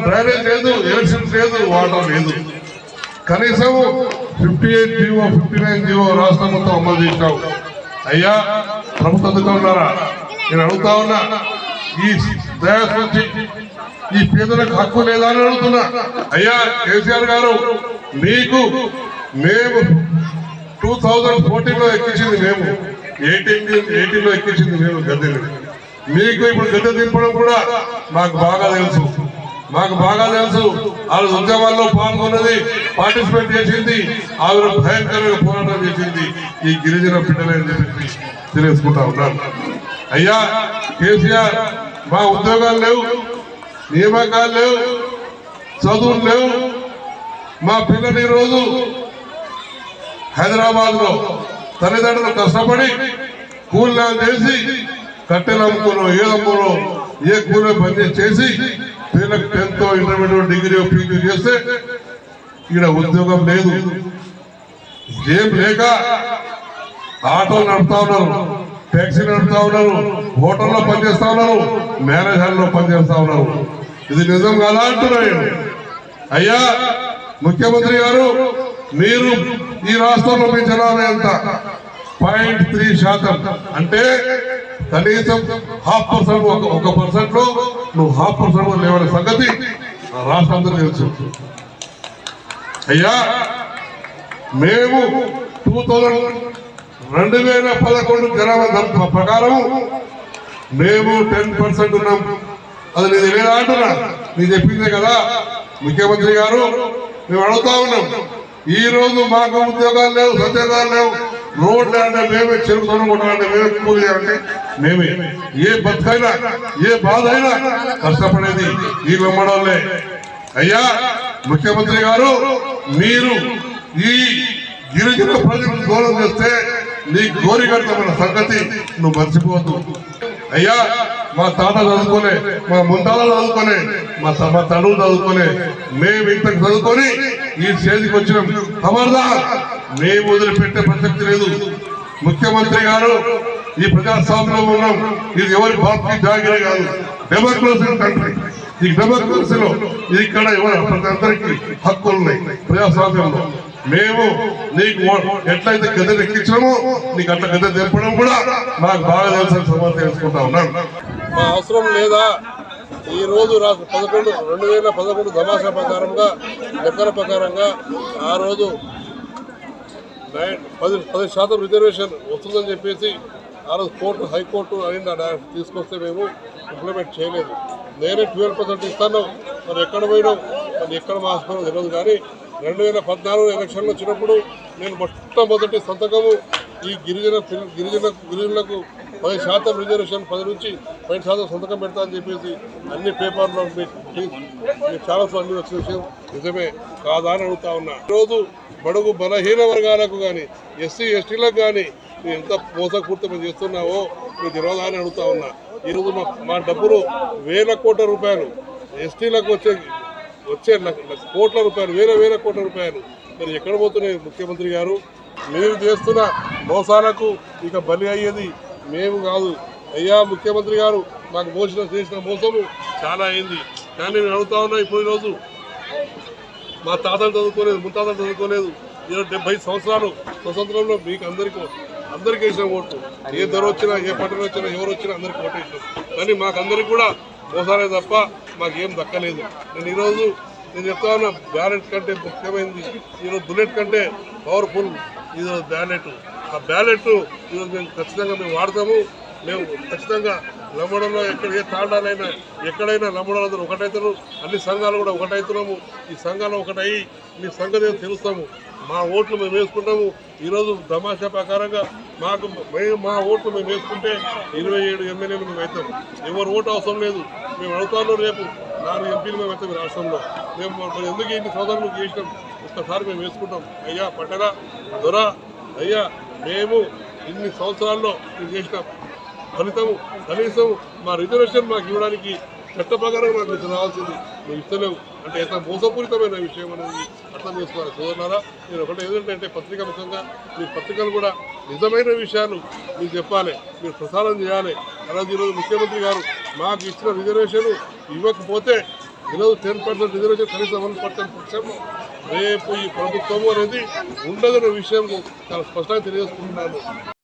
Drainage లేదు, election లేదు, water లేదు. కనీసం 58 జీవో 59 జీవో రాష్ట్రం మొత్తం అమలు చేసినావు. అయ్యా ప్రభుత్వం అందుకున్నారా? నేను అడుగుతా ఉన్నా, ఈ దయచేసి వచ్చి ఈ పేదలకు హక్కు లేదా అని అడుగుతున్నా. అయ్యా కేసీఆర్ గారు, మీకు మేము 2014లో ఎక్కించింది మేము, 18లో ఎక్కించింది మేము గద్దెని. మీకు ఇప్పుడు గద్దె దింపడం కూడా మాకు బాగా తెలుసు. ఆవిడ ఉద్యమాల్లో పాల్గొన్నది, పార్టిసిపేట్ చేసింది, ఆవిడ భయంకరంగా పోరాటం చేసింది ఈ గిరిజన బిడ్డలని చెప్పి తెలుసుకుంటా ఉన్నాను. అయ్యా కేసీఆర్, మా ఉద్యోగాలు లేవు, నియామకాలు లేవు, చదువులు లేవు. మా పిల్లలు ఈరోజు హైదరాబాద్ లో తల్లిదండ్రులు కష్టపడి కూలీలు చేసి కట్టెలు అమ్ముకునో ఏదమ్మునో ఏ కూలీ పని చేసి పిల్లలకు 10th ఇంటర్మీడియట్ డిగ్రీ పీజీ చేస్తే ఇక్కడ ఉద్యోగం లేదు. ఇదేం లేక ఆటోలు నడుపుతా ఉన్నారు, ట్యాక్సీ నడుపుతా ఉన్నారు, హోటల్లో పనిచేస్తా ఉన్నారు, మ్యారేజ్ హాల్లో పనిచేస్తా ఉన్నారు. ఇది నిజం కాదా అంటున్నాను. అయ్యా ముఖ్యమంత్రి గారు, మీరు ఈ రాష్ట్రంలో మీ జనాభా ఎంత? 0.3%. అంటే కనీసం 0.5%, 1% లో నువ్వు 0.5% లేవనే సంగతి రాష్ట్రం అందరూ తెలుసు. అయ్యా మేము 2011 జనాభా ప్రకారం మేము 10% ఉన్నాం. అది నేను తెలియదా అంటున్నా? నేను చెప్పిందే కదా ముఖ్యమంత్రి గారు. మేము అడుగుతా ఉన్నాం, ఈ రోజు మాకు ఉద్యోగాలు లేవు, సత్యాగాలు లేవు, రోడ్లు అంటే మేమే, చెరుకు కొనాలంటే మేమే, కూలి అంటే మేమే. ఏ బతుకైనా ఏ బాధ అయినా కష్టపడేది ఈ వెంబడోళ్ళే. అయ్యా ముఖ్యమంత్రి గారు, మీరు ఈ గిరిజన ప్రజలకు దూరం చేస్తే నీ గోరిగట్టమైన సంగతి నువ్వు మర్చిపోవద్దు. అయ్యా మా తాత చదువుకోలే, మా ముంతాత చదువుకోలే, మా తడువు చదువుకోలే, మేము ఇంతకు చదువుకొని ఈ స్టేజ్కి వచ్చినాం. ఖబర్దార్, మేము వదిలిపెట్టే ప్రసక్తి లేదు. ముఖ్యమంత్రి గారు, ఈ ప్రజాస్వామ్యంలో ఉన్నాం. ఇది ఎవరి బాప్కి జాగిరే కాదు, డెమోక్రసీ కంట్రీ. ఈ డెమోక్రసీలో ఇక్కడ ప్రతి అందరికీ హక్కులు ఉన్నాయి. ప్రజాస్వామ్యంలో మేము నీకు ఎట్లయితే గద్దె ఎక్కించామో నీకు అట్లా గద్దె తెప్పడం కూడా నాకు బాగా తెలుసు సమాధానం తెలుసుకుంటా ఉన్నాను. మా అవసరం లేదా? ఈ రోజు 2011 తమాషా ప్రకారంగా లెక్కల ప్రకారంగా ఆ రోజు 10% రిజర్వేషన్ వస్తుందని చెప్పేసి ఆ రోజు హైకోర్టు అయిన తీసుకొస్తే మేము ఇంప్లిమెంట్ చేయలేదు. నేనే 12% ఇస్తాను. మరి ఎక్కడ పోయినాం, మరి ఎక్కడ మాసిపోయినా తెలియదు. కానీ 2014 ఎలక్షన్లు వచ్చినప్పుడు నేను మొట్టమొదటి సంతకము ఈ గిరిజనులకు 10% రిజర్వేషన్, 10 నుంచి 10% సంతకం పెడతా అని చెప్పేసి అన్ని పేపర్లో చాలా అన్ని వచ్చిన విషయం నిజమే కాదా అని అడుగుతా ఉన్నా. ఈరోజు బడుగు బలహీన వర్గాలకు కానీ ఎస్సీ ఎస్టీలకు కానీ నువ్వు ఎంత మోసపూర్తి చేస్తున్నావో నువ్వు తెలియదా అని అడుగుతా ఉన్నా. ఈరోజు మా డబ్బులు వేల కోట్ల రూపాయలు ఎస్టీలకు వచ్చే కోట్ల రూపాయలు, వేల కోట్ల రూపాయలు మరి ఎక్కడ పోతున్నాయి ముఖ్యమంత్రి గారు? మీరు చేస్తున్న మోసాలకు ఇక బలి అయ్యేది మేము కాదు. అయ్యా ముఖ్యమంత్రి గారు, మాకు చేసిన మోసము చాలా అయింది. కానీ నేను అడుగుతా ఉన్నా, ఇప్పుడు ఈరోజు మా తాతలు చదువుకోలేదు, ముత్తాతలు చదువుకోలేదు. ఈరోజు 70 సంవత్సరాలు స్వతంత్రంలో మీకు అందరికీ వేసిన ఓట్లు. ఏ ధర వచ్చినా, ఏ పట్టణం వచ్చినా, ఎవరు వచ్చినా అందరికీ ఓటు వేసినాం. కానీ మాకందరికి కూడా మోసాలే తప్ప మాకేం దక్కలేదు. నేను చెప్తా ఉన్నా, బ్యాలెట్ కంటే ముఖ్యమైనది ఈరోజు బుల్లెట్ కంటే పవర్ఫుల్ ఈరోజు బ్యాలెట్. ఆ బ్యాలెట్ ఈరోజు మేము ఖచ్చితంగా వాడతాము. మేము ఖచ్చితంగా లంబడంలో ఏ తాండాలైనా ఎక్కడైనా లంబడాలందరూ ఒకటైతారు. అన్ని సంఘాలు కూడా ఒకటవుతున్నాము. ఈ సంఘాలు ఒకటయ్యి మీ సంగతి తెలుస్తాము. మా ఓట్లు మేము వేసుకుంటాము. ఈరోజు తమాషా ప్రకారంగా మా ఓట్లు మేము వేసుకుంటే 27 ఎమ్మెల్యేలు మేము అవుతాం. ఎవరు ఓటు అవసరం లేదు. మేము అడుగుతాను, రేపు 4 ఎంపీలు మేము అవుతాం రాష్ట్రంలో. మేము ఎందుకు ఇన్ని సోదరులు చేసినాం, ఒక్కసారి మేము వేసుకుంటాం. అయ్యా పట్టణ దొర, అయ్యా మేము ఇన్ని సంవత్సరాల్లో మేము చేసిన ఫలితము కనీసం మా రిజర్వేషన్ మాకు ఇవ్వడానికి చట్ట ప్రకారం మాకు రావాల్సింది నువ్వు ఇస్తలేవు అంటే ఎంత మోసపూరితమైన విషయం అనేది అర్థం చేసుకోవాలి సోదరులారా. నేను ఒకటి ఏంటంటే పత్రికాముఖంగా మీ పత్రికలు కూడా నిజమైన విషయాలు మీకు చెప్పాలి, మీరు ప్రసారం చేయాలి. అలాగే ఈరోజు ముఖ్యమంత్రి గారు మాకు ఇచ్చిన రిజర్వేషన్ ఇవ్వకపోతే ఈరోజు 10% రిజర్వేషన్ కనీసం 1% పక్షం రేపు ఈ ప్రభుత్వము అనేది ఉండదన్న విషయం చాలా స్పష్టంగా తెలియజేసుకుంటున్నాను.